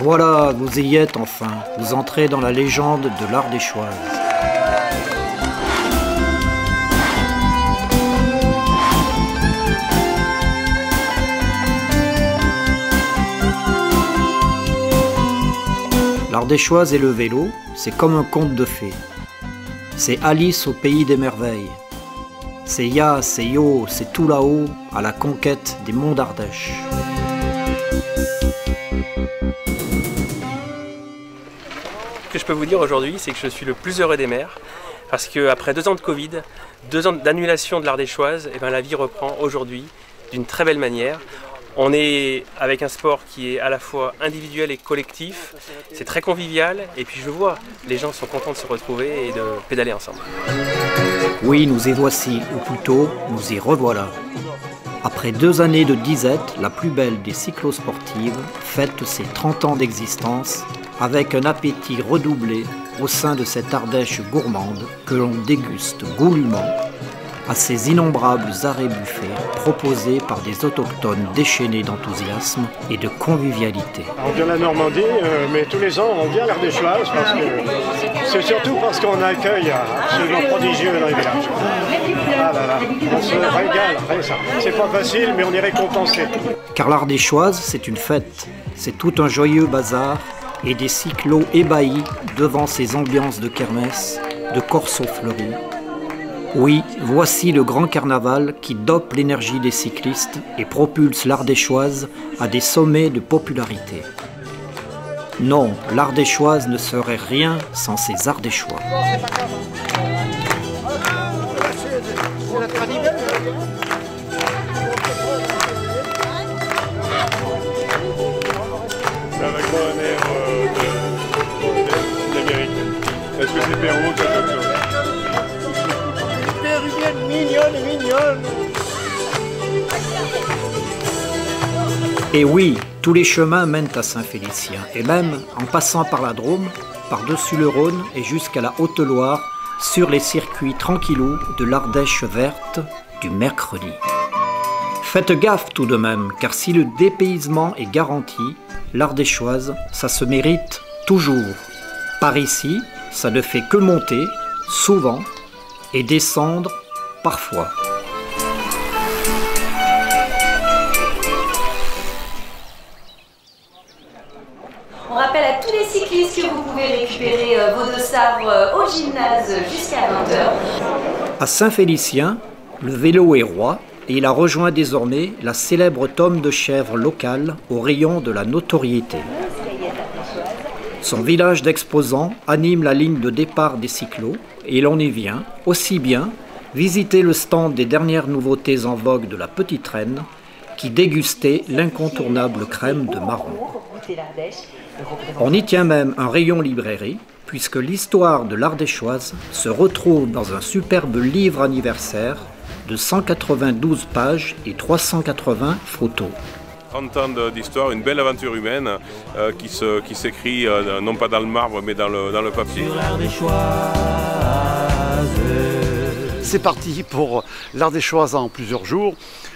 Voilà, vous y êtes enfin, vous entrez dans la légende de l'Ardéchoise. L'Ardéchoise et le vélo, c'est comme un conte de fées. C'est Alice au pays des merveilles. C'est ya, c'est yo, c'est tout là-haut, à la conquête des monts d'Ardèche. Ce que je peux vous dire aujourd'hui, c'est que je suis le plus heureux des maires, parce qu'après 2 ans de Covid, 2 ans d'annulation de l'Ardéchoise, et la vie reprend aujourd'hui d'une très belle manière. On est avec un sport qui est à la fois individuel et collectif, c'est très convivial, et puis je vois, les gens sont contents de se retrouver et de pédaler ensemble. Oui, nous y voici, ou plutôt, nous y revoilà. Après 2 années de disette, la plus belle des cyclosportives fête ses 30 ans d'existence avec un appétit redoublé au sein de cette Ardèche gourmande que l'on déguste goulûment à ces innombrables arrêts buffets proposés par des autochtones déchaînés d'enthousiasme et de convivialité. On vient de la Normandie, mais tous les ans on vient à l'Ardéchoise parce que c'est surtout parce qu'on accueille absolument prodigieux dans les villages. Ah là là, on se régale, c'est pas facile mais on est récompensé. Car l'Ardéchoise, c'est une fête, c'est tout un joyeux bazar et des cyclos ébahis devant ces ambiances de kermesse, de corsos fleuris. Oui, voici le grand carnaval qui dope l'énergie des cyclistes et propulse l'Ardéchoise à des sommets de popularité. Non, l'Ardéchoise ne serait rien sans ses Ardéchois. Avec un air d'Amérique. Est-ce que c'est Perrault ou quelque chose? Péruvienne mignonne. Et oui, tous les chemins mènent à Saint-Félicien, et même en passant par la Drôme, par-dessus le Rhône et jusqu'à la Haute-Loire, sur les circuits tranquillous de l'Ardèche verte du mercredi. Faites gaffe tout de même, car si le dépaysement est garanti, l'Ardéchoise, ça se mérite toujours. Par ici, ça ne fait que monter, souvent, et descendre, parfois. On rappelle à tous les cyclistes que vous pouvez récupérer vos dossards au gymnase jusqu'à 20h. À Saint-Félicien, le vélo est roi et il a rejoint désormais la célèbre tome de chèvre locale au rayon de la notoriété. Son village d'exposants anime la ligne de départ des cyclos et l'on y vient, aussi bien, visiter le stand des dernières nouveautés en vogue de la Petite Reine qui dégustait l'incontournable crème de marron. On y tient même un rayon librairie puisque l'histoire de l'Ardéchoise se retrouve dans un superbe livre anniversaire de 192 pages et 380 photos. 30 ans d'histoire, une belle aventure humaine qui s'écrit non pas dans le marbre mais dans le papier. C'est parti pour l'Ardéchoise en plusieurs jours.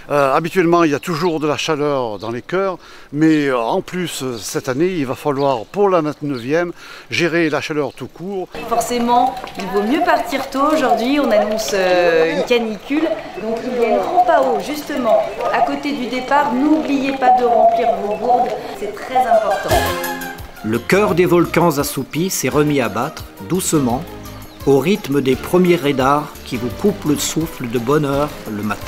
Habituellement, il y a toujours de la chaleur dans les cœurs, mais en plus, cette année, il va falloir, pour la 29e, gérer la chaleur tout court. Forcément, il vaut mieux partir tôt. Aujourd'hui, on annonce une canicule. Donc, il y a une rampe à eau, justement, à côté du départ. N'oubliez pas de remplir vos gourdes, c'est très important. Le cœur des volcans assoupis s'est remis à battre, doucement, au rythme des premiers radars qui vous coupent le souffle de bonne heure le matin.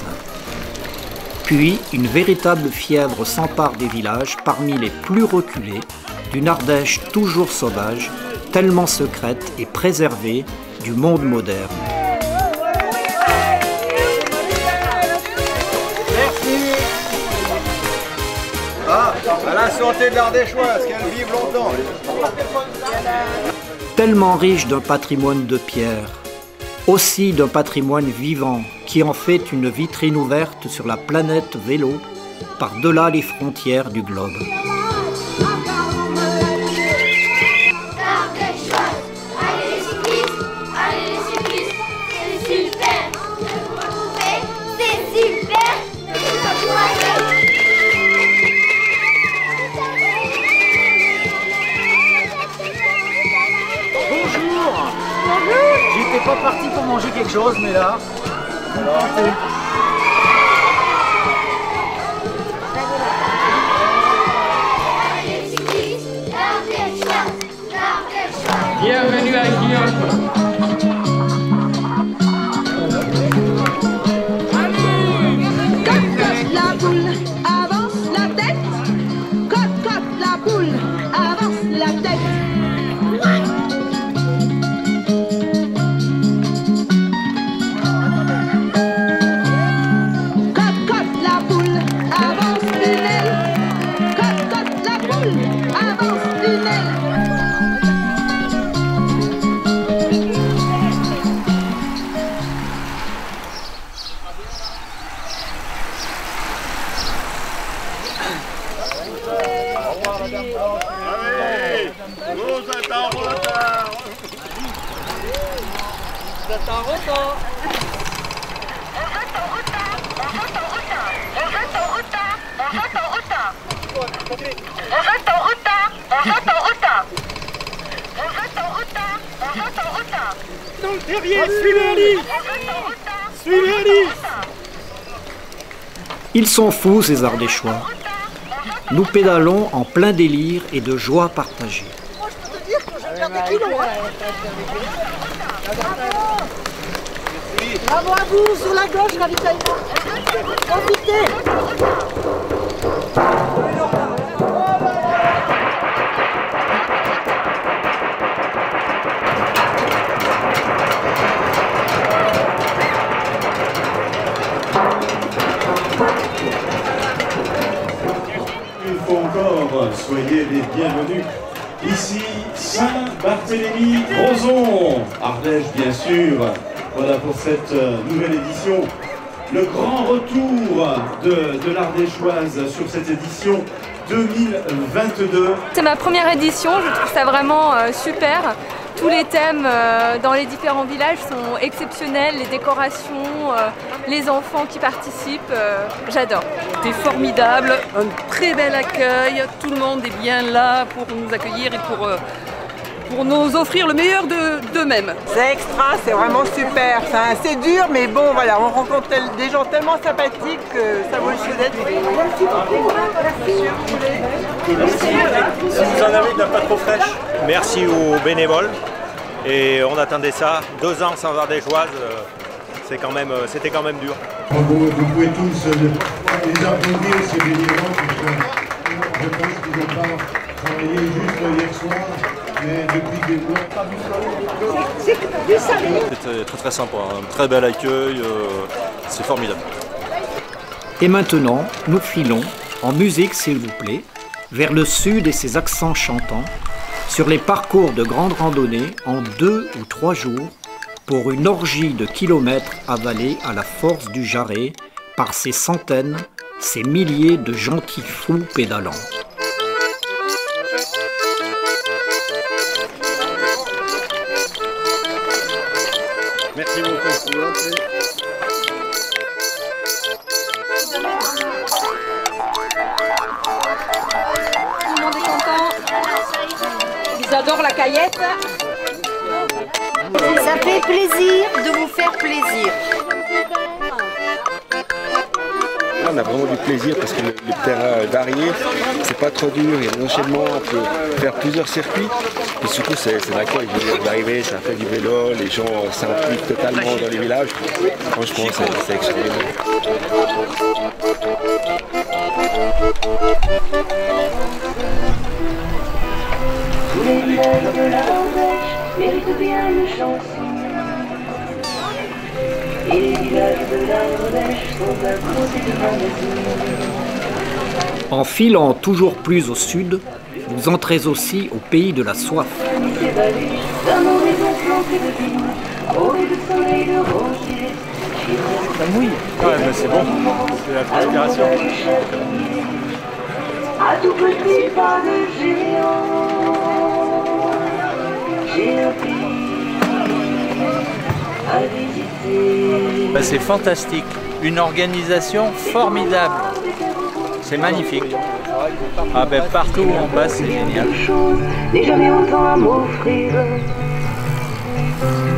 Puis, une véritable fièvre s'empare des villages parmi les plus reculés, d'une Ardèche toujours sauvage, tellement secrète et préservée du monde moderne. Merci. Ah, à la santé de l'Ardéchoise, qu'elle vive longtemps. Tellement riche d'un patrimoine de pierre, aussi d'un patrimoine vivant qui en fait une vitrine ouverte sur la planète vélo par-delà les frontières du globe. chose, mais là... Bienvenue à Guillaume. Cote, la poule, avance la tête. Cote, la poule, avance la tête. Cote, la poule, avance une aile. Cote, la poule, avance une aile. Allez, vous êtes en retard. Vous êtes en retard. Dans le terrier, suivez Alice. Suivez Alice. Ils sont fous, ces Ardéchois. Nous pédalons en plein délire et de joie partagée. Moi, je peux te dire que je perds des kilos. Bravo à vous, sur la gauche, ravitaillement. Profitez. Une fois encore, soyez les bienvenus. Ici, Saint-Barthélemy-Crozon, Ardèche bien sûr. Voilà pour cette nouvelle édition. Le grand retour de l'Ardéchoise sur cette édition 2022. C'est ma première édition, je trouve ça vraiment super. Tous les thèmes dans les différents villages sont exceptionnels, les décorations, les enfants qui participent, j'adore. C'était formidable, un très bel accueil, tout le monde est bien là pour nous accueillir et pour nous offrir le meilleur d'eux-mêmes. C'est extra, c'est vraiment super. C'est dur, mais bon, voilà, on rencontre des gens tellement sympathiques que ça vaut le coup d'être. Si vous en avez de la pâte trop fraîche, merci aux bénévoles. Et on attendait ça, 2 ans sans Ardéchoise, c'était quand même dur. Vous pouvez tous les applaudir, ces bénévoles, je pense qu'ils n'ont pas travaillé juste hier soir, mais depuis des mois. C'était très sympa, un très bel accueil, c'est formidable. Et maintenant, nous filons, en musique s'il vous plaît, vers le sud et ses accents chantants, sur les parcours de grandes randonnées en 2 ou 3 jours, pour une orgie de kilomètres avalés à la force du jarret par ces centaines, ces milliers de gentils fous pédalants. Merci beaucoup. Tout le monde est content. Ils adorent la caillette. Ça fait plaisir de vous faire plaisir. On a vraiment du plaisir parce que le terrain est varié, c'est pas trop dur, il y a un enchaînement, on peut faire plusieurs circuits. Et surtout c'est l'accueil, d'arriver, ça fait du vélo, les gens s'impliquent totalement dans les villages. Franchement c'est extraordinaire. Tous les villages de l'Ardèche méritent bien une chanson. Et les villages de l'Ardèche sont à côté de ma maison. En filant toujours plus au sud, vous entrez aussi au pays de la soif. D'un horizon planté de vignes, rôdé de soleil, de rosiers. Ça mouille. Ouais, mais c'est bon, c'est la transpiration. À tout petit pas de géant, j'ai un pays à visiter. C'est fantastique, une organisation formidable, c'est magnifique. Ah ben partout où on passe c'est génial. N'est jamais autant à m'offrir.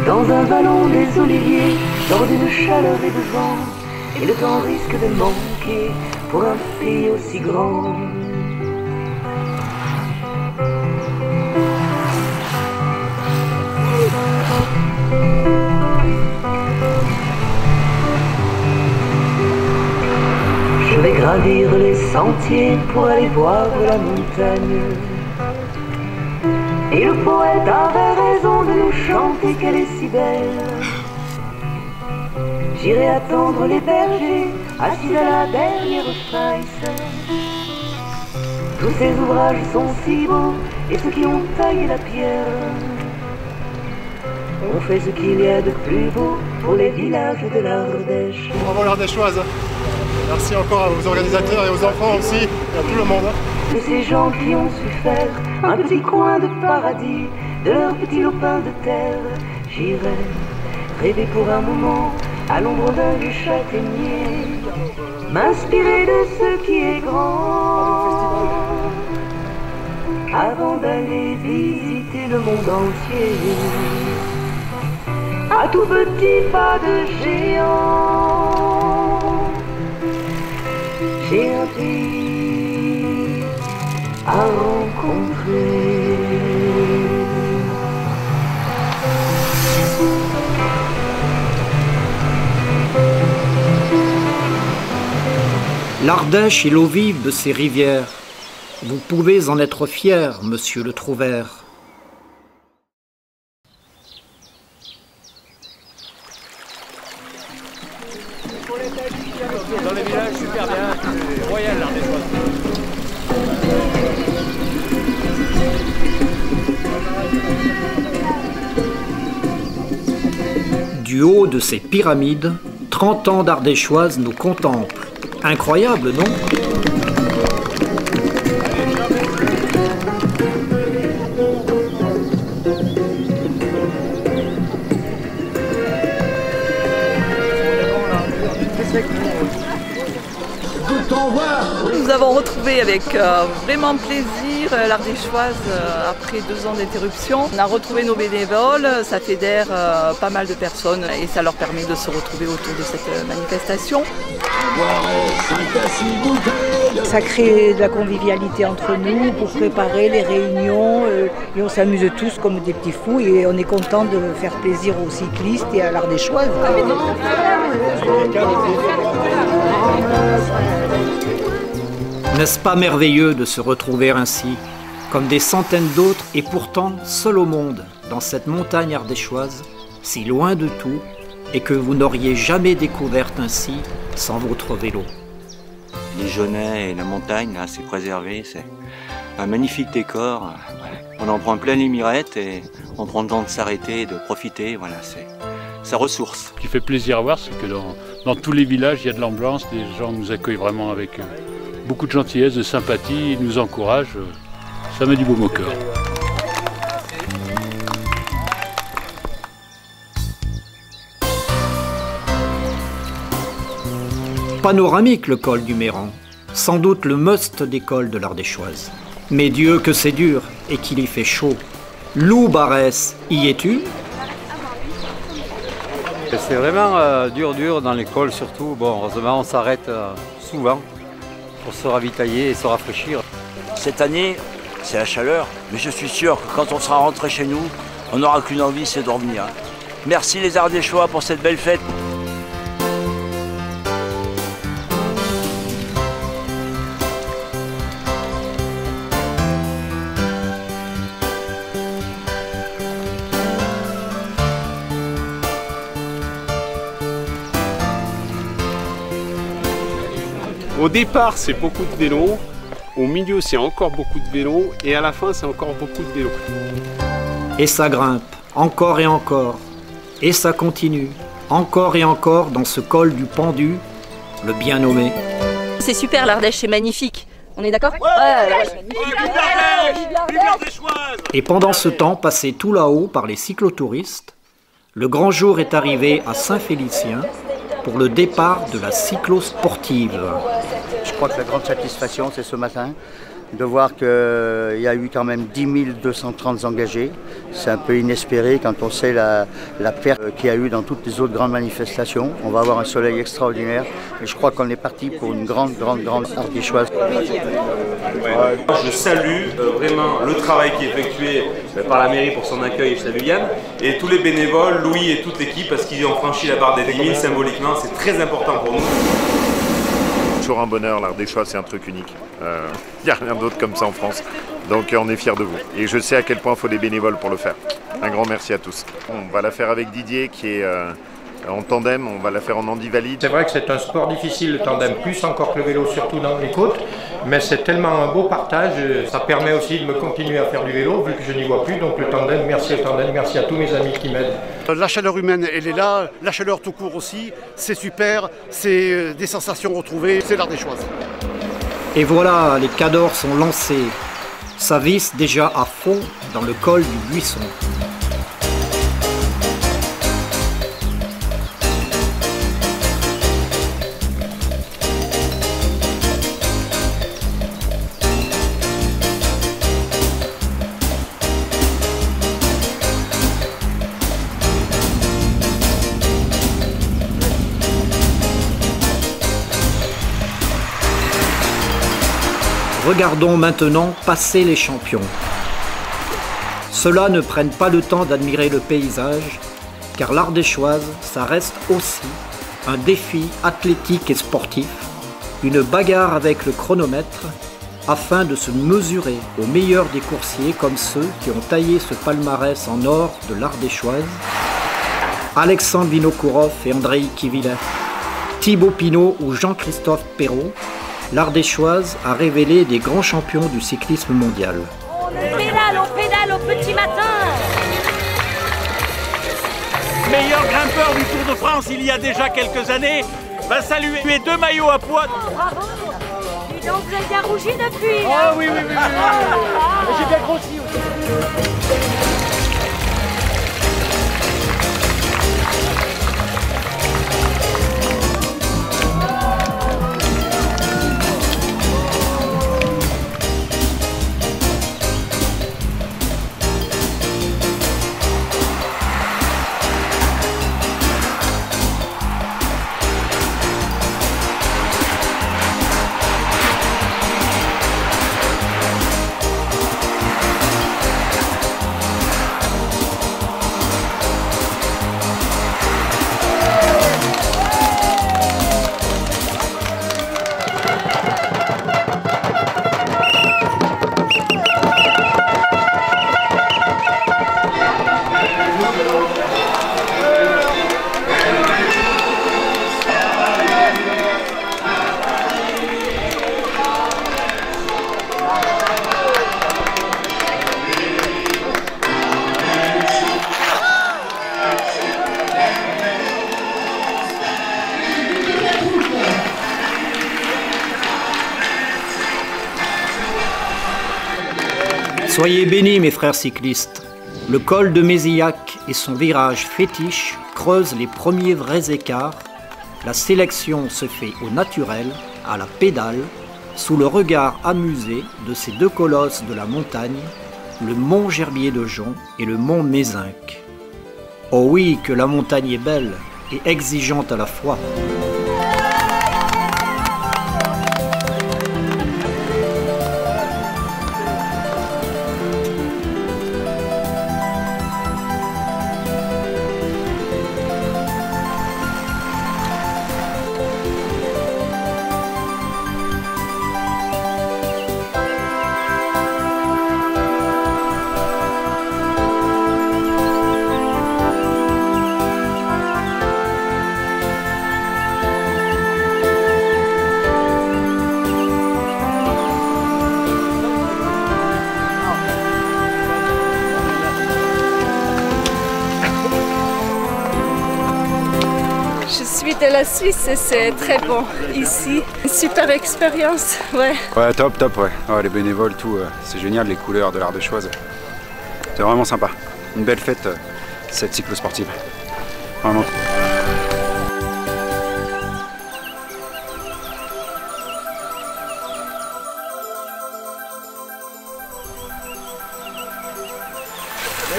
dans un vallon des oliviers, lors d'une chaleur et de vent, et le temps risque de manquer pour un pays aussi grand. Je vais gravir les sentiers pour aller voir la montagne. Et le poète avait raison de nous chanter qu'elle est si belle. J'irai attendre les bergers, assis à la dernière feuille. Tous ces ouvrages sont si beaux, et ceux qui ont taillé la pierre ont fait ce qu'il y a de plus beau pour les villages de l'Ardèche. Bravo l'Ardéchoise. Merci encore aux organisateurs et aux enfants aussi, et à tout le monde. De ces gens qui ont su faire un petit coin de paradis, de leur petit lopin de terre, j'irai rêver pour un moment à l'ombre d'un vieux châtaignier, m'inspirer de ce qui est grand, avant d'aller visiter le monde entier, à tout petit pas de géant. J'ai un pays à rencontrer. L'Ardèche est l'eau vive de ses rivières. Vous pouvez en être fier, monsieur le Trouvert. Dans les villages, super bien, c'est royal l'Ardéchoise. Du haut de ces pyramides, 30 ans d'Ardéchoise nous contemplent. Incroyable, non ? Nous avons retrouvé avec vraiment plaisir l'Ardéchoise après 2 ans d'interruption. On a retrouvé nos bénévoles, ça fédère pas mal de personnes et ça leur permet de se retrouver autour de cette manifestation. Ça crée de la convivialité entre nous pour préparer les réunions et on s'amuse tous comme des petits fous et on est content de faire plaisir aux cyclistes et à l'Ardéchoise. N'est-ce pas merveilleux de se retrouver ainsi, comme des centaines d'autres et pourtant seuls au monde, dans cette montagne ardéchoise, si loin de tout, et que vous n'auriez jamais découverte ainsi sans votre vélo. Les genêts et la montagne, là, c'est préservé, c'est un magnifique décor. Voilà. On en prend plein les mirettes et on prend le temps de s'arrêter, de profiter, voilà, c'est sa ressource. Ce qui fait plaisir à voir, c'est que dans tous les villages, il y a de l'ambiance, les gens nous accueillent vraiment avec beaucoup de gentillesse, de sympathie, ils nous encouragent, ça met du baume au cœur. Panoramique le col du Méran, sans doute le must des cols de l'Ardéchoise. Mais Dieu que c'est dur et qu'il y fait chaud. Lou Barès, y es-tu? C'est vraiment dur dans les cols surtout. Bon, heureusement on s'arrête souvent pour se ravitailler et se rafraîchir. Cette année, c'est la chaleur, mais je suis sûr que quand on sera rentré chez nous, on n'aura qu'une envie, c'est dormir. Merci les Ardéchois pour cette belle fête. Au départ, c'est beaucoup de vélos, au milieu, c'est encore beaucoup de vélos, et à la fin, c'est encore beaucoup de vélos. Et ça grimpe, encore et encore, et ça continue, encore et encore dans ce col du pendu, le bien nommé. C'est super, l'Ardèche, c'est magnifique. On est d'accord? Et pendant ce temps, passé tout là-haut par les cyclotouristes, le grand jour est arrivé à Saint-Félicien pour le départ de la cyclosportive. Je crois que la grande satisfaction, c'est ce matin, de voir qu'il y a eu quand même 10 230 engagés. C'est un peu inespéré quand on sait la perte qu'il y a eu dans toutes les autres grandes manifestations. On va avoir un soleil extraordinaire et je crois qu'on est parti pour une grande ardéchoise. Je salue vraiment le travail qui est effectué par la mairie pour son accueil, je salue Yann, et tous les bénévoles, Louis et toute l'équipe, parce qu'ils ont franchi la barre des 10 000 symboliquement, c'est très important pour nous. Toujours un bonheur, l'Ardéchois, c'est un truc unique. Il n'y a rien d'autre comme ça en France. Donc on est fiers de vous. Et je sais à quel point il faut des bénévoles pour le faire. Un grand merci à tous. On va la faire avec Didier qui est en tandem, on va la faire en handi valide. C'est vrai que c'est un sport difficile le tandem, plus encore que le vélo, surtout dans les côtes. Mais c'est tellement un beau partage, ça permet aussi de me continuer à faire du vélo vu que je n'y vois plus. Donc le tandem, merci au tandem, merci à tous mes amis qui m'aident. La chaleur humaine, elle est là, la chaleur tout court aussi, c'est super, c'est des sensations retrouvées, c'est l'Ardéchoise. Et voilà, les cadors sont lancés. Ça visse déjà à fond dans le col du Buisson. Regardons maintenant passer les champions. Ceux-là ne prennent pas le temps d'admirer le paysage, car l'Ardéchoise, ça reste aussi un défi athlétique et sportif, une bagarre avec le chronomètre, afin de se mesurer aux meilleurs des coursiers comme ceux qui ont taillé ce palmarès en or de l'Ardéchoise, Alexandre Vinokourov et Andrei Kivilev, Thibaut Pinot ou Jean-Christophe Perrault. L'Ardéchoise a révélé des grands champions du cyclisme mondial. On pédale au petit matin. Meilleur grimpeur du Tour de France il y a déjà quelques années va saluer 2 maillots à poids. Oh, bravo. Dis donc, vous avez bien rougi depuis. Ah oui. J'ai bien grossi aussi. Soyez bénis mes frères cyclistes. Le col de Mézillac et son virage fétiche creusent les premiers vrais écarts. La sélection se fait au naturel, à la pédale, sous le regard amusé de ces 2 colosses de la montagne, le mont Gerbier de Jonc et le mont Mézinc. Oh oui, que la montagne est belle et exigeante à la fois. Je suis de la Suisse et c'est très bon ici. Super expérience, ouais. Ouais, top, ouais. Ouais, les bénévoles, tout, c'est génial, les couleurs de l'Ardéchoise. C'est vraiment sympa. Une belle fête, cette cyclosportive. Vraiment.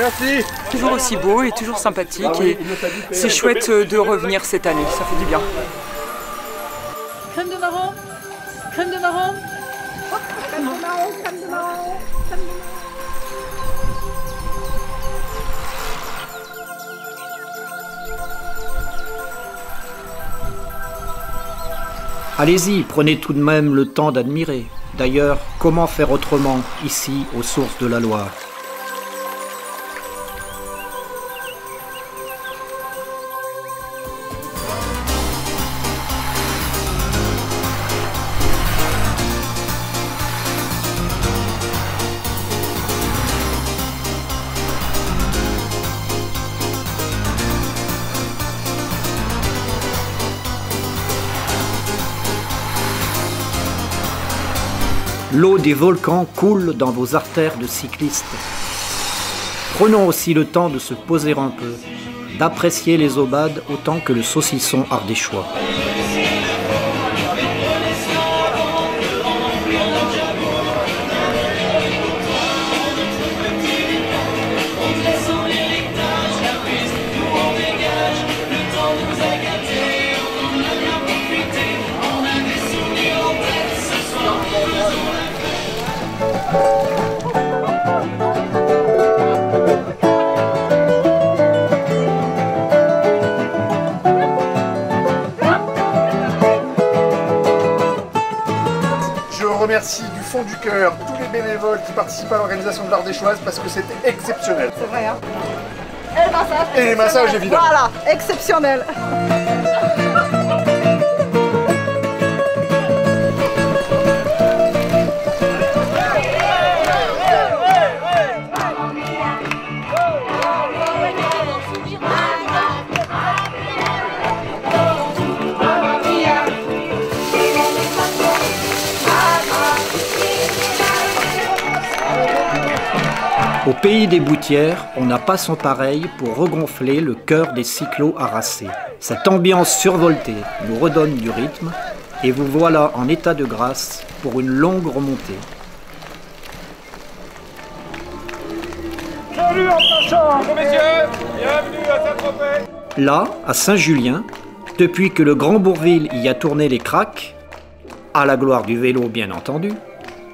Merci. Toujours aussi beau et toujours sympathique et c'est chouette de revenir cette année, ça fait du bien. Crème de marron. Crème de marron. Crème de marron, crème de marron, crème de marron. Allez-y, prenez tout de même le temps d'admirer. D'ailleurs, comment faire autrement ici, aux sources de la Loire? L'eau des volcans coule dans vos artères de cyclistes. Prenons aussi le temps de se poser un peu, d'apprécier les aubades autant que le saucisson ardéchois. Je remercie du fond du cœur tous les bénévoles qui participent à l'organisation de l'Ardéchoise parce que c'était exceptionnel. C'est vrai, hein. Et le massage. Et les massages, évidemment. Voilà, exceptionnel. Au pays des Boutières, on n'a pas son pareil pour regonfler le cœur des cyclos harassés. Cette ambiance survoltée nous redonne du rythme et vous voilà en état de grâce pour une longue remontée. Salut en passant. Bonjour messieurs, bienvenue à Saint-Tropez. Là, à Saint-Julien, depuis que le Grand Bourvil y a tourné les cracks, à la gloire du vélo bien entendu,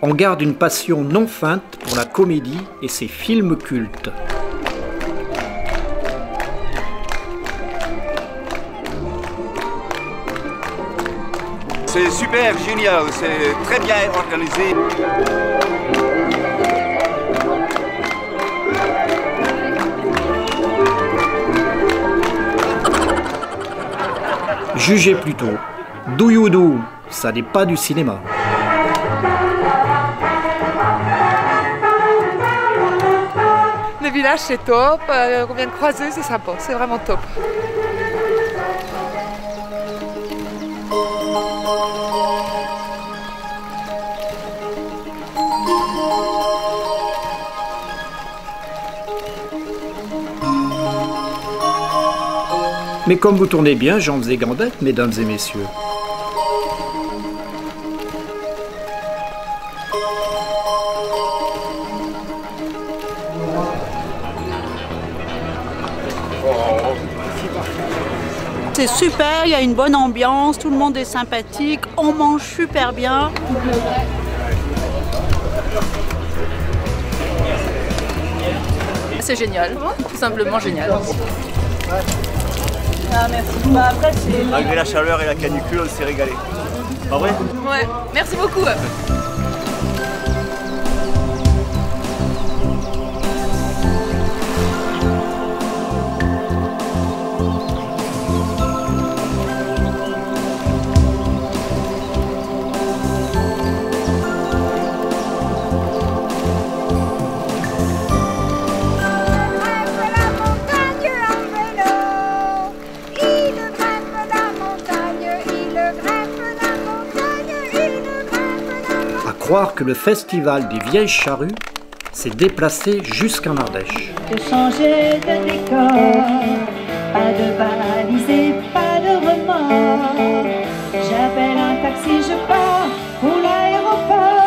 on garde une passion non feinte pour la comédie et ses films cultes. C'est super génial, c'est très bien organisé. Jugez plutôt. Douyoudou, ça n'est pas du cinéma. Le village c'est top, on vient de croiser, c'est sympa, c'est vraiment top. Mais comme vous tournez bien, j'en faisais gandette, mesdames et messieurs. C'est super, il y a une bonne ambiance, tout le monde est sympathique, on mange super bien. C'est génial, tout simplement génial. Ah, merci. Bah, après, malgré la chaleur et la canicule, on s'est régalé. Pas vrai? Ouais, merci beaucoup. Croire que le festival des vieilles charrues s'est déplacé jusqu'en Ardèche. De changer de décor, pas de balisé, pas de remords. J'appelle un taxi, je pars pour l'aéroport.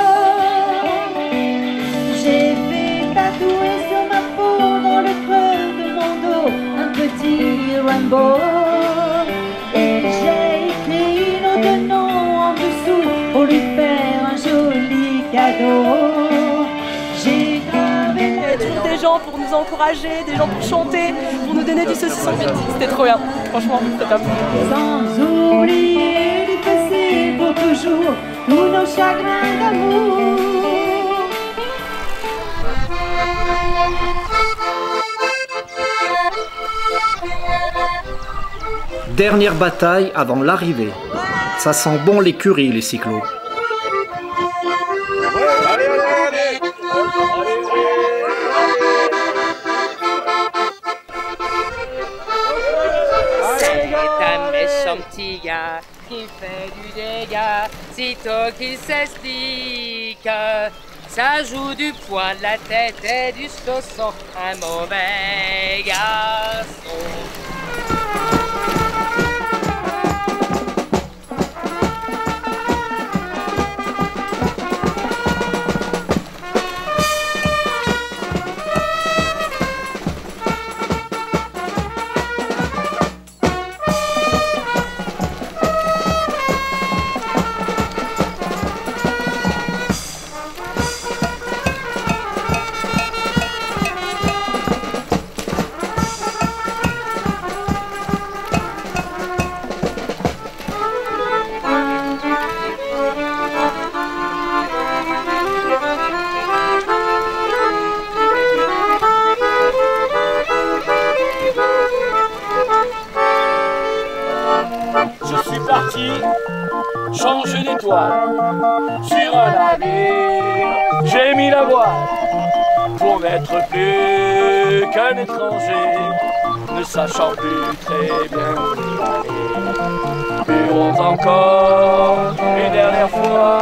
J'ai fait tatouer sur ma peau dans le beau. Et j'ai écrit notre nom en dessous pour lui faire un joli cadeau. J'ai gravé la... Il y a toujours des gens pour nous encourager, des gens pour chanter, pour nous donner du saucisson vite. C'était trop bien, franchement, c'était top. Sans oublier d'effacer pour toujours tous nos chagrins d'amour. Dernière bataille avant l'arrivée. Ça sent bon l'écurie, les cyclos. C'est un méchant petit gars qui fait du dégât, sitôt qu'il s'explique. Ça joue du poing de la tête et du chausson, un mauvais garçon. Changer d'étoile sur un navire, j'ai mis la voile pour n'être plus qu'un étranger, ne sachant plus très bien où aller. Buvons encore une dernière fois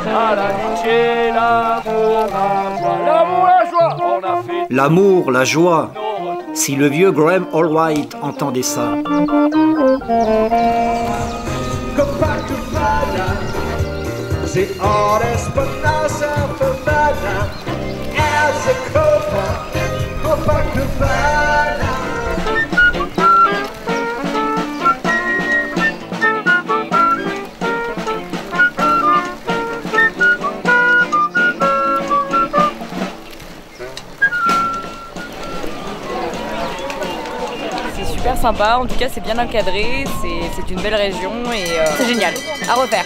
à l'amitié, l'amour, la joie, l'amour, la joie. On a fait L'amour, la joie. Si le vieux Graham Allwright entendait ça. C'est hard Espinosa Favana as a Copacabana. C'est super sympa, en tout cas c'est bien encadré, c'est une belle région et c'est génial, à refaire.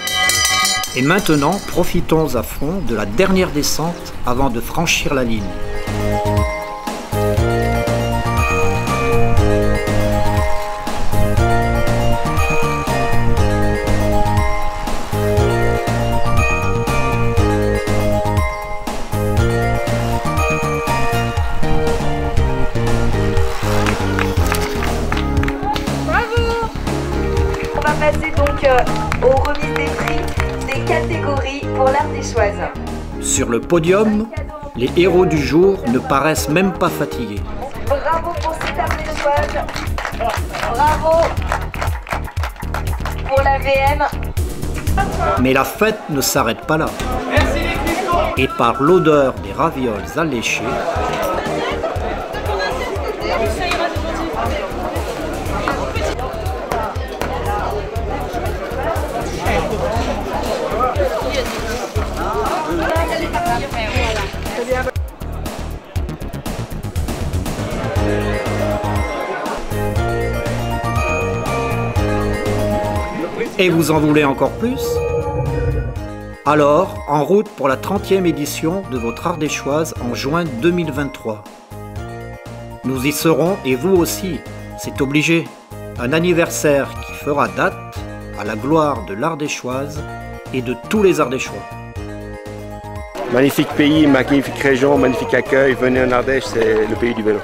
Et maintenant, profitons à fond de la dernière descente avant de franchir la ligne. Bravo! On va passer donc aux remises des prix des catégories pour l'Ardéchoise. Sur le podium, les héros du jour ne paraissent même pas fatigués. Bravo pour cette Ardéchoise. Bravo pour la VM. Mais la fête ne s'arrête pas là. Et par l'odeur des ravioles alléchées, et vous en voulez encore plus? Alors, en route pour la 30e édition de votre Ardéchoise en juin 2023. Nous y serons et vous aussi, c'est obligé. Un anniversaire qui fera date à la gloire de l'Ardéchoise et de tous les Ardéchois. Magnifique pays, magnifique région, magnifique accueil. Venez en Ardèche, c'est le pays du vélo.